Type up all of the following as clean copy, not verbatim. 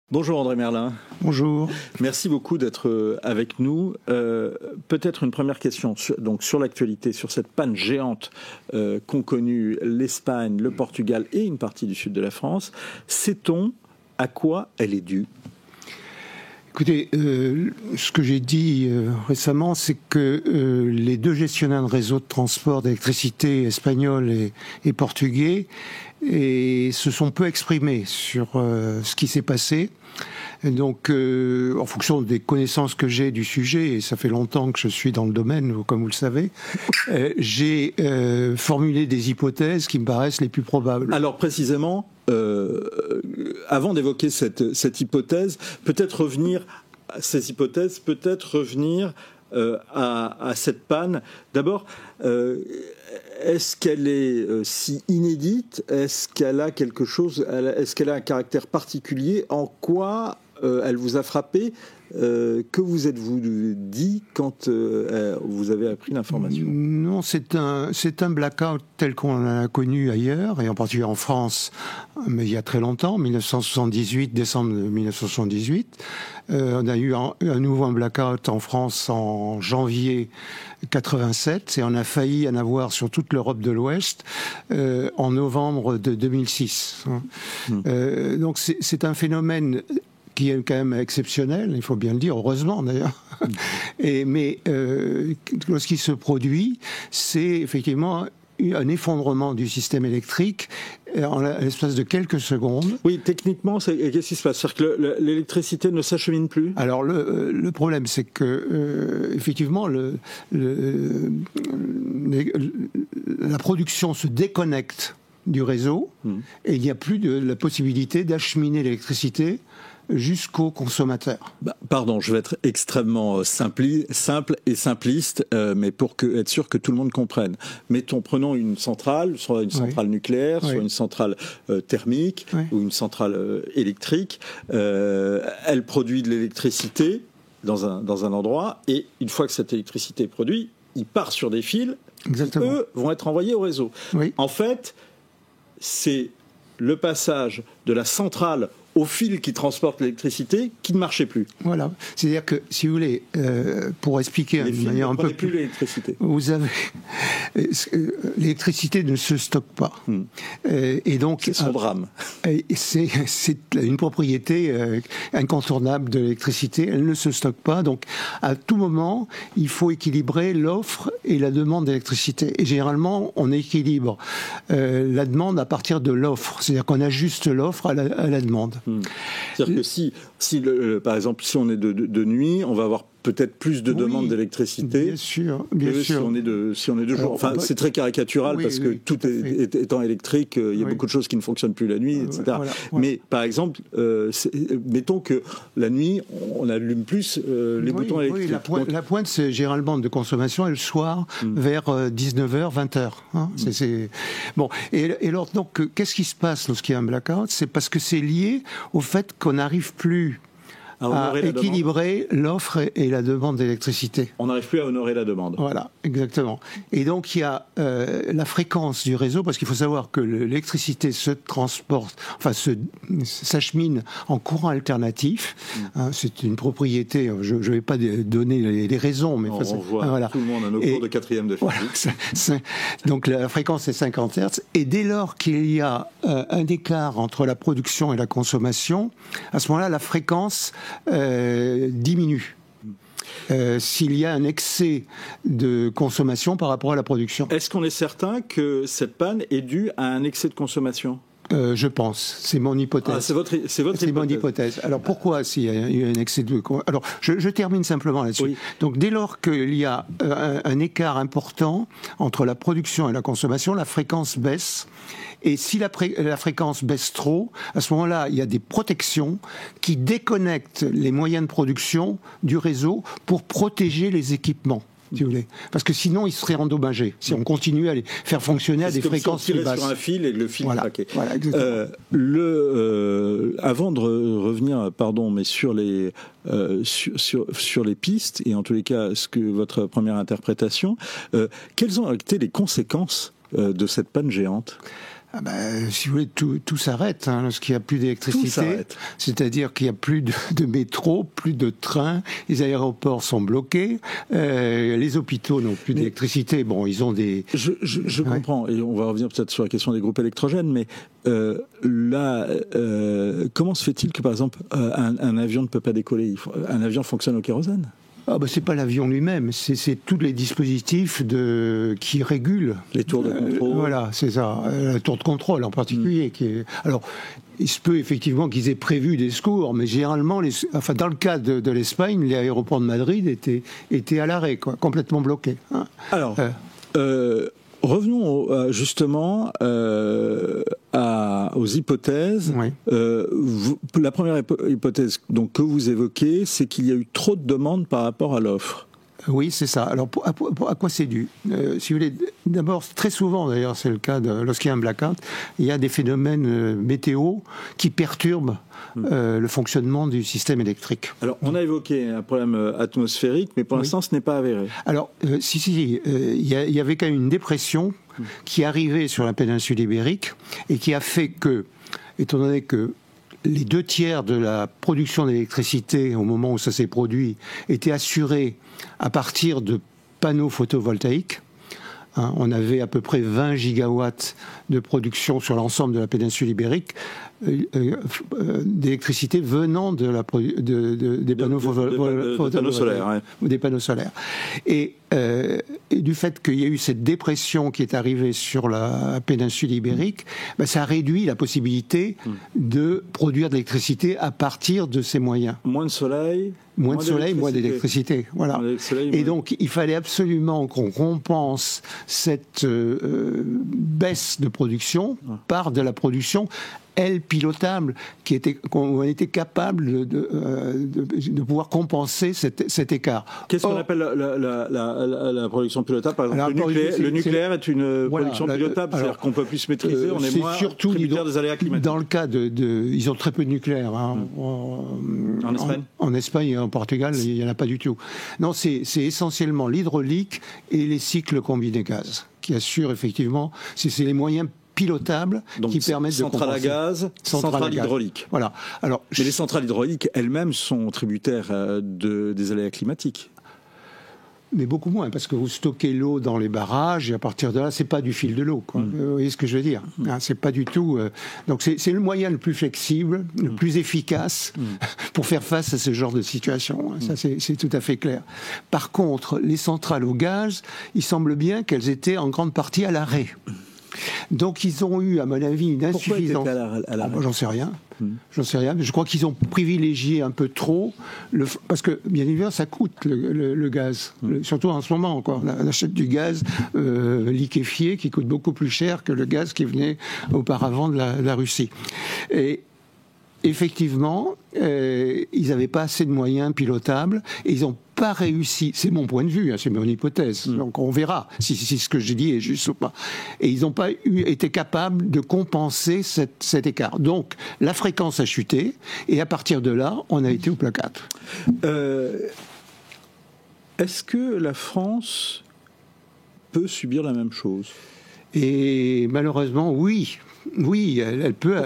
Bonjour André Merlin. Bonjour. Merci beaucoup d'être avec nous. Peut-être une première question sur l'actualité, sur cette panne géante qu'ont connue l'Espagne, le Portugal et une partie du sud de la France. Sait-on à quoi elle est due ? Écoutez, ce que j'ai dit récemment, c'est que les deux gestionnaires de réseaux de transport d'électricité espagnols et portugais se sont peu exprimés sur ce qui s'est passé. Et donc, en fonction des connaissances que j'ai du sujet, et ça fait longtemps que je suis dans le domaine, comme vous le savez, j'ai formulé des hypothèses qui me paraissent les plus probables. Alors précisément, avant d'évoquer cette hypothèse, peut-être revenir à ces hypothèses, à cette panne. D'abord, est-ce qu'elle est si inédite ? Est-ce qu'elle a quelque chose ? Est-ce qu'elle a un caractère particulier ? En quoi elle vous a frappé ? Que vous êtes-vous dit quand vous avez appris l'information ? Non, c'est un blackout tel qu'on l'a connu ailleurs, et en particulier en France, mais il y a très longtemps, 1978, décembre 1978. On a eu à nouveau un blackout en France en janvier 87, et on a failli en avoir sur toute l'Europe de l'Ouest en novembre de 2006. Donc c'est un phénomène qui est quand même exceptionnel, il faut bien le dire, heureusement d'ailleurs. Mais lorsqu'il se produit, c'est effectivement un effondrement du système électrique en l'espace de quelques secondes. Oui, techniquement, qu'est-ce qui se passe ? C'est-à-dire que l'électricité ne s'achemine plus ? Alors le problème, c'est que effectivement, la production se déconnecte du réseau et il n'y a plus la possibilité d'acheminer l'électricité jusqu'au consommateur. Pardon, je vais être extrêmement simple et simpliste, mais pour être sûr que tout le monde comprenne. Prenons une centrale, soit une centrale nucléaire, soit une centrale thermique ou une centrale électrique. Elle produit de l'électricité dans un endroit, et une fois que cette électricité est produite, il part sur des fils qui, eux, vont être envoyés au réseau. Oui. En fait, c'est le passage de la centrale au fil qui transporte l'électricité, qui ne marchait plus. Voilà. C'est-à-dire que, si vous voulez, pour expliquer de manière un peu plus l'électricité. Vous avez l'électricité ne se stocke pas. Et donc c'est son drame. C'est une propriété incontournable de l'électricité. Elle ne se stocke pas. Donc, à tout moment, il faut équilibrer l'offre et la demande d'électricité. Et généralement, on équilibre la demande à partir de l'offre. C'est-à-dire qu'on ajuste l'offre à la demande. C'est-à-dire que par exemple, si on est de nuit, on va avoir peut-être plus de demandes d'électricité. Bien sûr. Si on est de jour. Enfin, c'est très caricatural parce que tout étant électrique, il y a beaucoup de choses qui ne fonctionnent plus la nuit, etc. Voilà. Mais par exemple, mettons que la nuit, on allume plus les boutons électriques. La pointe, c'est généralement de consommation, et le soir, vers 19h, 20h. Bon. Et alors, donc, qu'est-ce qui se passe lorsqu'il y a un blackout ? C'est parce que c'est lié au fait qu'on n'arrive plus à équilibrer l'offre et la demande d'électricité. On n'arrive plus à honorer la demande. Voilà, exactement. Et donc il y a la fréquence du réseau, parce qu'il faut savoir que l'électricité se transporte, s'achemine en courant alternatif. C'est une propriété, je ne vais pas donner les raisons, mais on voit tout le monde à nos cours de 4e de physique. Voilà, donc la fréquence est 50 Hz, et dès lors qu'il y a un écart entre la production et la consommation, à ce moment-là, la fréquence diminue s'il y a un excès de consommation par rapport à la production. Est-ce qu'on est certain que cette panne est due à un excès de consommation ? Je pense, c'est mon hypothèse. C'est votre hypothèse. C'est mon hypothèse. Alors pourquoi s'il y a eu un excès de... Alors je termine simplement là-dessus. Oui. Donc dès lors qu'il y a un écart important entre la production et la consommation, la fréquence baisse. Et si la fréquence baisse trop, à ce moment-là, il y a des protections qui déconnectent les moyens de production du réseau pour protéger les équipements. Si vous voulez. Parce que sinon, ils seraient endommagés. Si on continue à les faire fonctionner à des fréquences plus basses. Sur un fil et le fil craquait. Voilà, exactement. Avant de revenir, mais sur les pistes, et en tous les cas, votre première interprétation, quelles ont été les conséquences de cette panne géante ? Si vous voulez, tout s'arrête lorsqu'il n'y a plus d'électricité. C'est-à-dire qu'il n'y a plus de métro, plus de trains, les aéroports sont bloqués, les hôpitaux n'ont plus d'électricité. Bon, ils ont des... Je comprends, et on va revenir peut-être sur la question des groupes électrogènes, mais là, comment se fait-il que, par exemple, un avion ne peut pas décoller? Un avion fonctionne au kérosène? C'est pas l'avion lui-même, c'est tous les dispositifs qui régulent. Les tours de contrôle. Voilà, c'est ça. La tour de contrôle en particulier. Alors, il se peut effectivement qu'ils aient prévu des secours, mais généralement, dans le cas de l'Espagne, les aéroports de Madrid étaient à l'arrêt, complètement bloqués. Alors, revenons justement aux hypothèses. Oui. La première hypothèse donc, que vous évoquez, c'est qu'il y a eu trop de demandes par rapport à l'offre. Oui, c'est ça. Alors, à quoi c'est dû? Si vous voulez, d'abord, très souvent, d'ailleurs, c'est le cas lorsqu'il y a un blackout, il y a des phénomènes météo qui perturbent le fonctionnement du système électrique. Alors, on a évoqué un problème atmosphérique, mais pour l'instant, ce n'est pas avéré. Alors, il y avait quand même une dépression qui arrivait sur la péninsule ibérique et qui a fait que, étant donné que les 2/3 de la production d'électricité, au moment où ça s'est produit, étaient assurés à partir de panneaux photovoltaïques. On avait à peu près 20 gigawatts de production sur l'ensemble de la péninsule ibérique d'électricité venant des panneaux solaires. Ou des panneaux solaires. Et du fait qu'il y a eu cette dépression qui est arrivée sur la péninsule ibérique, ça a réduit la possibilité de produire de l'électricité à partir de ces moyens. Moins de soleil, moins d'électricité. Voilà. Et donc, il fallait absolument qu'on compense cette baisse de production par de la production pilotable, qu'on était capable de pouvoir compenser cet écart. Qu'est-ce qu'on appelle la production pilotable? Par exemple, le nucléaire est une production pilotable, c'est-à-dire qu'on peut plus se maîtriser, on est moins tributaire des aléas climatiques. Dans le cas ils ont très peu de nucléaire. En Espagne? En Espagne et en Portugal, il n'y en a pas du tout. Non, c'est essentiellement l'hydraulique et les cycles combinés gaz qui assurent effectivement, c'est les moyens pilotables qui permettent de compenser. Centrale à gaz, centrale hydraulique. Voilà. Alors, mais les centrales hydrauliques elles-mêmes sont tributaires des aléas climatiques. Mais beaucoup moins, parce que vous stockez l'eau dans les barrages et à partir de là, c'est pas du fil de l'eau. Vous voyez ce que je veux dire? C'est pas du tout. Donc c'est le moyen le plus flexible, le plus efficace pour faire face à ce genre de situation. Ça c'est tout à fait clair. Par contre, les centrales au gaz, il semble bien qu'elles étaient en grande partie à l'arrêt. Donc ils ont eu, à mon avis, une insuffisance. Pourquoi à l'arrêt? J'en sais rien. J'en sais rien, mais je crois qu'ils ont privilégié un peu trop, parce que bien évidemment ça coûte le gaz, surtout en ce moment. On achète du gaz liquéfié qui coûte beaucoup plus cher que le gaz qui venait auparavant de la Russie. Et effectivement, ils n'avaient pas assez de moyens pilotables et ils n'ont pas réussi, c'est mon point de vue, c'est mon hypothèse, donc on verra si ce que j'ai dit est juste ou pas. Et ils n'ont pas été capables de compenser cet écart. Donc la fréquence a chuté et à partir de là, on a été au placard. Est-ce que la France peut subir la même chose? Et malheureusement, oui. Oui, elle peut.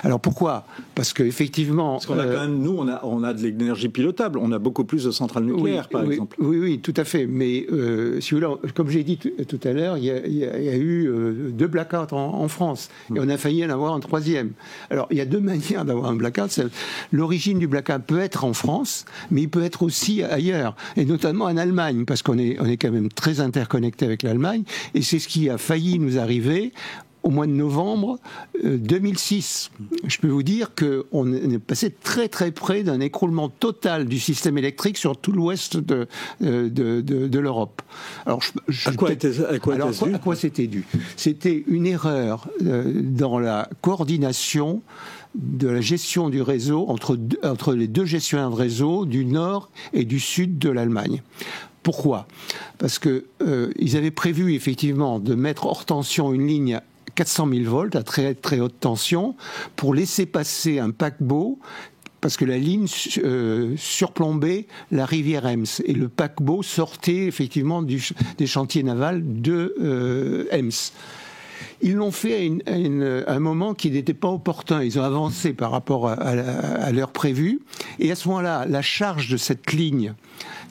Alors pourquoi? Parce qu'effectivement... Parce qu'on a quand même, nous, on a de l'énergie pilotable. On a beaucoup plus de centrales nucléaires, par exemple. Oui, tout à fait. Mais si vous voulez, comme j'ai dit tout à l'heure, il y a eu 2 blackouts en France. Et on a failli en avoir un 3e. Alors, il y a 2 manières d'avoir un blackout. L'origine du blackout peut être en France, mais il peut être aussi ailleurs. Et notamment en Allemagne, parce qu'on est quand même très interconnecté avec l'Allemagne. Et c'est ce qui a failli nous arriver au mois de novembre 2006. Je peux vous dire qu'on est passé très très près d'un écroulement total du système électrique sur tout l'ouest de l'Europe. Alors, à quoi c'était dû? C'était une erreur dans la coordination de la gestion du réseau entre les 2 gestionnaires de réseau du nord et du sud de l'Allemagne. Pourquoi? Parce que ils avaient prévu effectivement de mettre hors tension une ligne 400 000 volts à très très haute tension pour laisser passer un paquebot, parce que la ligne surplombait la rivière Ems et le paquebot sortait effectivement des chantiers navals de Ems. Ils l'ont fait à un moment qui n'était pas opportun. Ils ont avancé par rapport à l'heure prévue. Et à ce moment-là, la charge de cette ligne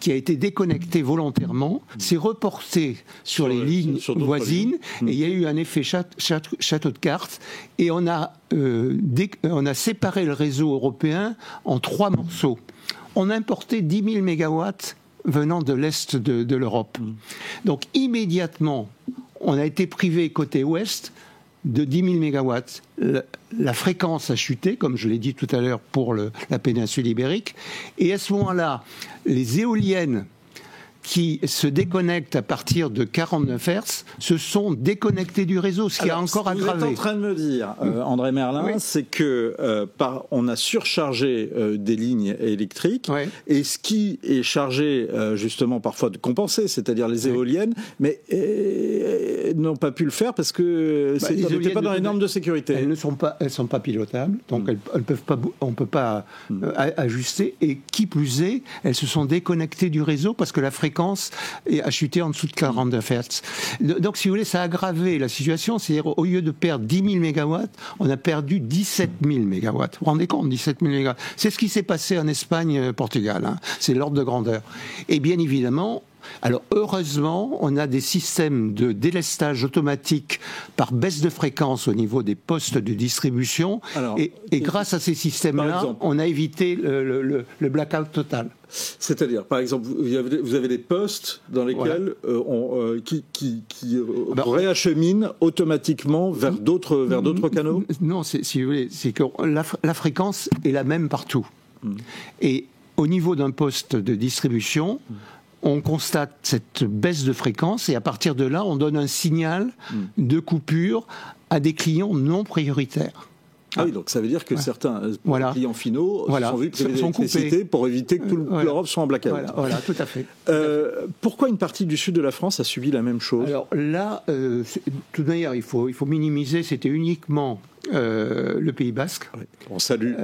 qui a été déconnectée volontairement s'est reportée sur les lignes voisines. Et il y a eu un effet château de cartes. Et on a séparé le réseau européen en 3 morceaux. On a importé 10 000 mégawatts venant de l'Est de l'Europe. Donc immédiatement, on a été privé côté ouest de 10 000 mégawatts. La fréquence a chuté, comme je l'ai dit tout à l'heure, pour la péninsule ibérique. Et à ce moment-là, les éoliennes qui se déconnectent à partir de 49 Hz se sont déconnectés du réseau, ce qui a encore aggravé. Ce que vous êtes en train de me dire, André Merlin, c'est que on a surchargé des lignes électriques, et ce qui est chargé justement parfois de compenser, c'est-à-dire les éoliennes, mais n'ont pas pu le faire parce que n'était pas dans les normes de sécurité. Elles sont pas pilotables, donc elles peuvent pas, on peut pas ajuster, et qui plus est, elles se sont déconnectées du réseau parce que la fréquence a chuté en dessous de 49 Hz. Donc, si vous voulez, ça a aggravé la situation. C'est-à-dire, au lieu de perdre 10 000 mégawatts, on a perdu 17 000 mégawatts. Vous vous rendez compte, 17 000 mégawatts. C'est ce qui s'est passé en Espagne, Portugal. Hein. C'est l'ordre de grandeur. Et bien évidemment, alors heureusement, on a des systèmes de délestage automatique par baisse de fréquence au niveau des postes de distribution. Alors, et grâce à ces systèmes-là, on a évité le blackout total. C'est-à-dire, par exemple, vous avez des postes dans lesquels qui réacheminent automatiquement vers d'autres canaux. Non, si vous voulez, c'est que la fréquence est la même partout. Et au niveau d'un poste de distribution, on constate cette baisse de fréquence, et à partir de là, on donne un signal de coupure à des clients non prioritaires. Ah oui, donc ça veut dire que certains clients finaux sont vus priver d'électricité pour éviter que toute l'Europe soit en blackout. Voilà, tout à fait. Pourquoi une partie du sud de la France a subi la même chose? Alors là, tout d'ailleurs, il faut minimiser, c'était uniquement le Pays Basque. Oui. On salue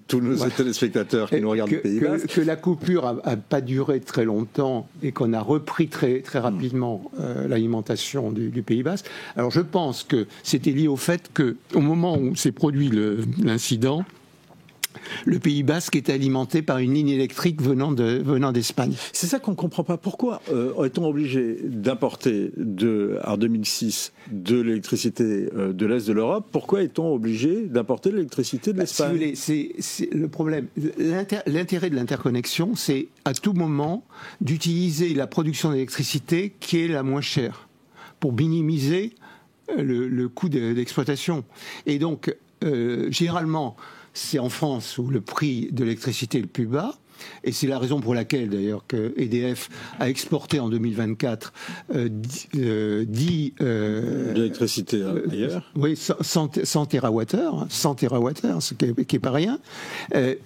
tous nos téléspectateurs qui nous regardent du Pays Basque. Que la coupure a pas duré très longtemps et qu'on a repris très, très rapidement l'alimentation du Pays Basque. Alors je pense que c'était lié au fait qu'au moment où s'est produit l'incident, le Pays Basque est alimenté par une ligne électrique venant d'Espagne. C'est ça qu'on ne comprend pas. Pourquoi est-on obligé d'importer en 2006 de l'électricité de l'Est de l'Europe? Pourquoi est-on obligé d'importer de l'électricité de l'Espagne? C'est le problème. L'intérêt de l'interconnexion, c'est à tout moment d'utiliser la production d'électricité qui est la moins chère pour minimiser le coût d'exploitation. Et donc, généralement, c'est en France où le prix de l'électricité est le plus bas. Et c'est la raison pour laquelle, d'ailleurs, que EDF a exporté en 2024 d'électricité ailleurs. Oui, 100 TWh, ce qui est pas rien,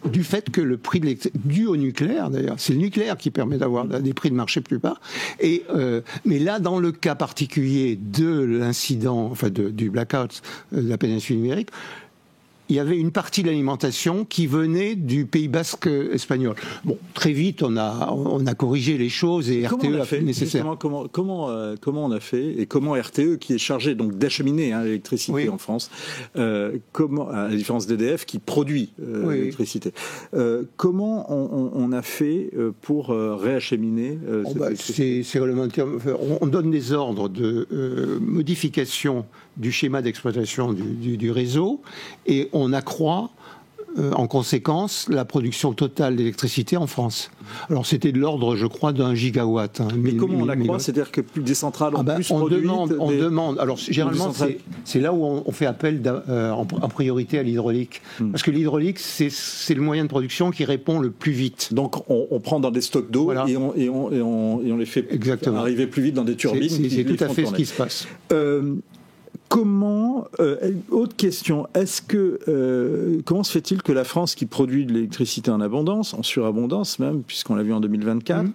du fait que le prix dû au nucléaire, d'ailleurs, c'est le nucléaire qui permet d'avoir des prix de marché plus bas. Et mais là, dans le cas particulier de l'incident, enfin du blackout de la péninsule ibérique, il y avait une partie de l'alimentation qui venait du Pays Basque espagnol. Bon, très vite, on a corrigé les choses et RTE a fait le nécessaire. Comment on a fait, et comment RTE, qui est chargé donc d'acheminer l'électricité en France, comment, à la différence d'EDF qui produit l'électricité, comment on a fait pour réacheminer cette électricité? C'est réglementaire. On donne des ordres de modification du schéma d'exploitation du réseau, et on accroît en conséquence la production totale d'électricité en France. Alors c'était de l'ordre, je crois, d'1 gigawatt. Mais comment on accroît? C'est-à-dire que plus des centrales ont plus produit? On demande. Alors généralement, c'est là où on fait appel en priorité à l'hydraulique. Parce que l'hydraulique, c'est le moyen de production qui répond le plus vite. Donc on prend dans des stocks d'eau et on les fait arriver plus vite dans des turbines. C'est tout à fait ce qui se passe. Autre question, comment se fait-il que la France, qui produit de l'électricité en abondance, en surabondance même, puisqu'on l'a vu en 2024,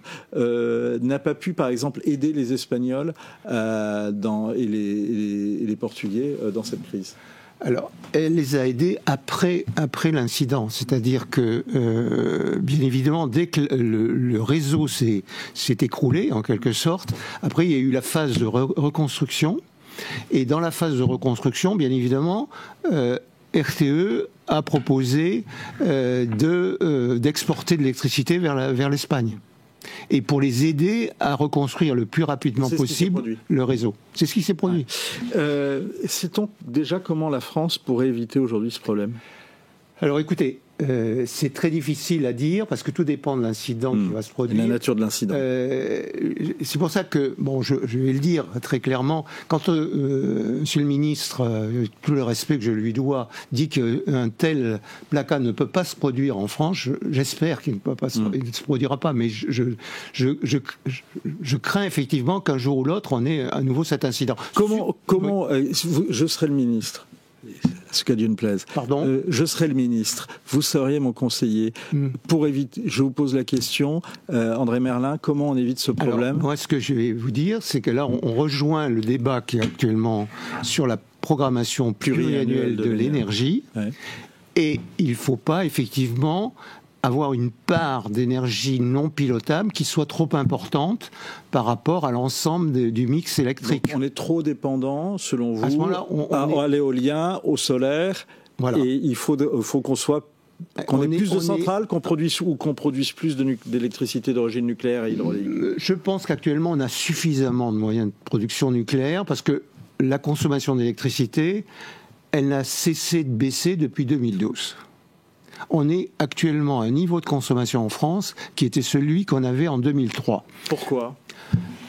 n'a pas pu, par exemple, aider les Espagnols et les Portugais dans cette crise? Alors, elle les a aidés après l'incident. C'est-à-dire que, bien évidemment, dès que le réseau s'est écroulé, en quelque sorte, après, il y a eu la phase de reconstruction. Et dans la phase de reconstruction, bien évidemment, RTE a proposé d'exporter de l'électricité vers l'Espagne. Et pour les aider à reconstruire le plus rapidement possible le réseau. C'est ce qui s'est produit. Sait-on déjà comment la France pourrait éviter aujourd'hui ce problème ? Alors écoutez, c'est très difficile à dire parce que tout dépend de l'incident qui va se produire. La nature de l'incident. C'est pour ça que, bon, je vais le dire très clairement, quand Monsieur le ministre, tout le respect que je lui dois, dit qu'un tel placard ne peut pas se produire en France, j'espère qu'il ne peut pas il ne se produira pas, mais je crains effectivement qu'un jour ou l'autre on ait à nouveau cet incident. Comment je serai le ministre, ce que Dieu ne plaise. Pardon ? Je serai le ministre. Vous seriez mon conseiller. Pour éviter, je vous pose la question, André Merlin, comment on évite ce problème ? Alors, moi, ce que je vais vous dire, c'est que là, on rejoint le débat qui est actuellement sur la programmation pluriannuelle de l'énergie. Ouais. Et il ne faut pas, effectivement, avoir une part d'énergie non pilotable qui soit trop importante par rapport à l'ensemble du mix électrique. Donc on est trop dépendant, selon vous, à l'éolien, au solaire, voilà. Et il faut qu'on ait plus de centrales, qu'on produise plus d'électricité d'origine nucléaire et hydraulique. Je pense qu'actuellement on a suffisamment de moyens de production nucléaire parce que la consommation d'électricité, elle n'a cessé de baisser depuis 2012. On est actuellement à un niveau de consommation en France qui était celui qu'on avait en 2003. Pourquoi ?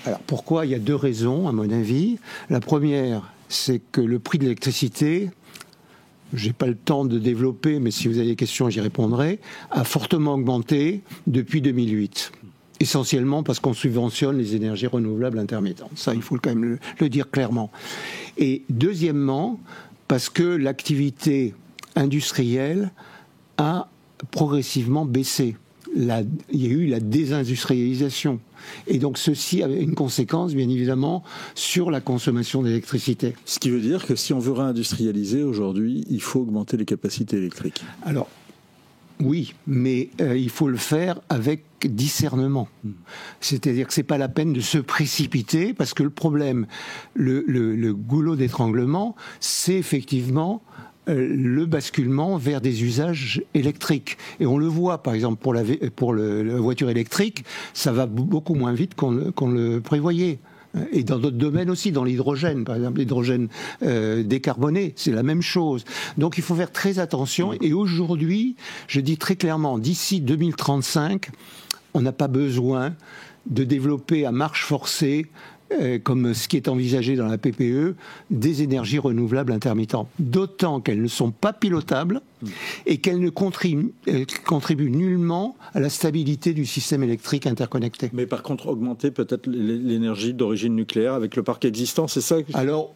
Alors pourquoi ? Il y a deux raisons, à mon avis. La première, c'est que le prix de l'électricité, je n'ai pas le temps de développer, mais si vous avez des questions, j'y répondrai, a fortement augmenté depuis 2008. Essentiellement parce qu'on subventionne les énergies renouvelables intermittentes. Ça, il faut quand même le dire clairement. Et deuxièmement, parce que l'activité industrielle a progressivement baissé. Il y a eu la désindustrialisation. Et donc ceci avait une conséquence, bien évidemment, sur la consommation d'électricité. Ce qui veut dire que si on veut réindustrialiser aujourd'hui, il faut augmenter les capacités électriques. Alors, oui, mais il faut le faire avec discernement. C'est-à-dire que c'est pas la peine de se précipiter, parce que le problème, le goulot d'étranglement, c'est effectivement le basculement vers des usages électriques. Et on le voit, par exemple, pour la voiture électrique, ça va beaucoup moins vite qu'on le prévoyait. Et dans d'autres domaines aussi, dans l'hydrogène, par exemple, l'hydrogène décarboné, c'est la même chose. Donc il faut faire très attention. Et aujourd'hui, je dis très clairement, d'ici 2035, on n'a pas besoin de développer à marche forcée, comme ce qui est envisagé dans la PPE, des énergies renouvelables intermittentes. D'autant qu'elles ne sont pas pilotables et qu'elles ne contribuent nullement à la stabilité du système électrique interconnecté. Mais par contre, augmenter peut-être l'énergie d'origine nucléaire avec le parc existant, c'est ça ? Alors,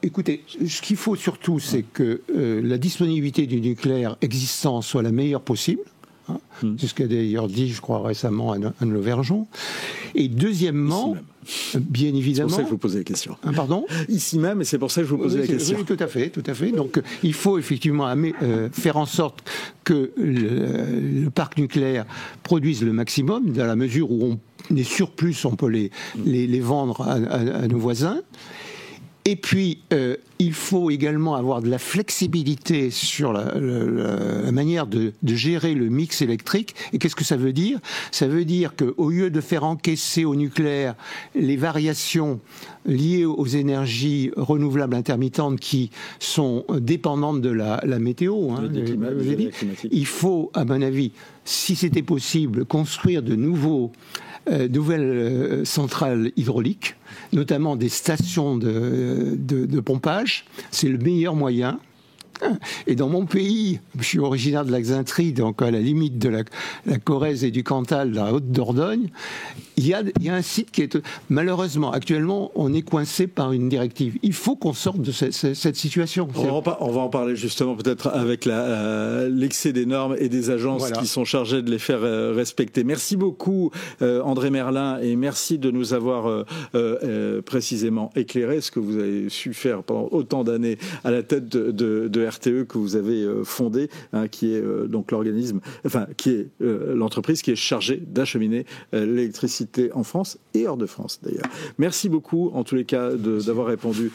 écoutez, ce qu'il faut surtout, c'est que la disponibilité du nucléaire existant soit la meilleure possible. C'est ce qu'a d'ailleurs dit, je crois, récemment Anne Lauvergeon. Et deuxièmement, bien évidemment... C'est pour ça que je vous posais la question. Pardon ? Ici même, et c'est pour ça que je vous posais la question. Oui, tout à fait, tout à fait. Donc, il faut effectivement faire en sorte que le parc nucléaire produise le maximum, dans la mesure où on est surplus, on peut les vendre à nos voisins. Et puis, il faut également avoir de la flexibilité sur la manière de gérer le mix électrique. Et qu'est-ce que ça veut dire ? Ça veut dire qu'au lieu de faire encaisser au nucléaire les variations liées aux énergies renouvelables intermittentes qui sont dépendantes de la météo, il faut, à mon avis, si c'était possible, construire de nouvelles centrales hydrauliques, notamment des stations de pompage. C'est le meilleur moyen. Et dans mon pays, je suis originaire de la Xaintrie, donc à la limite de la Corrèze et du Cantal, de la Haute-Dordogne, il y a un site qui est... Malheureusement, actuellement, on est coincé par une directive. Il faut qu'on sorte de cette situation. On va en parler justement peut-être avec l'excès des normes et des agences qui sont chargées de les faire respecter. Merci beaucoup André Merlin, et merci de nous avoir précisément éclairé ce que vous avez su faire pendant autant d'années à la tête de RTE que vous avez fondé, qui est donc l'organisme, qui est l'entreprise qui est chargée d'acheminer l'électricité en France et hors de France d'ailleurs. Merci beaucoup en tous les cas d'avoir répondu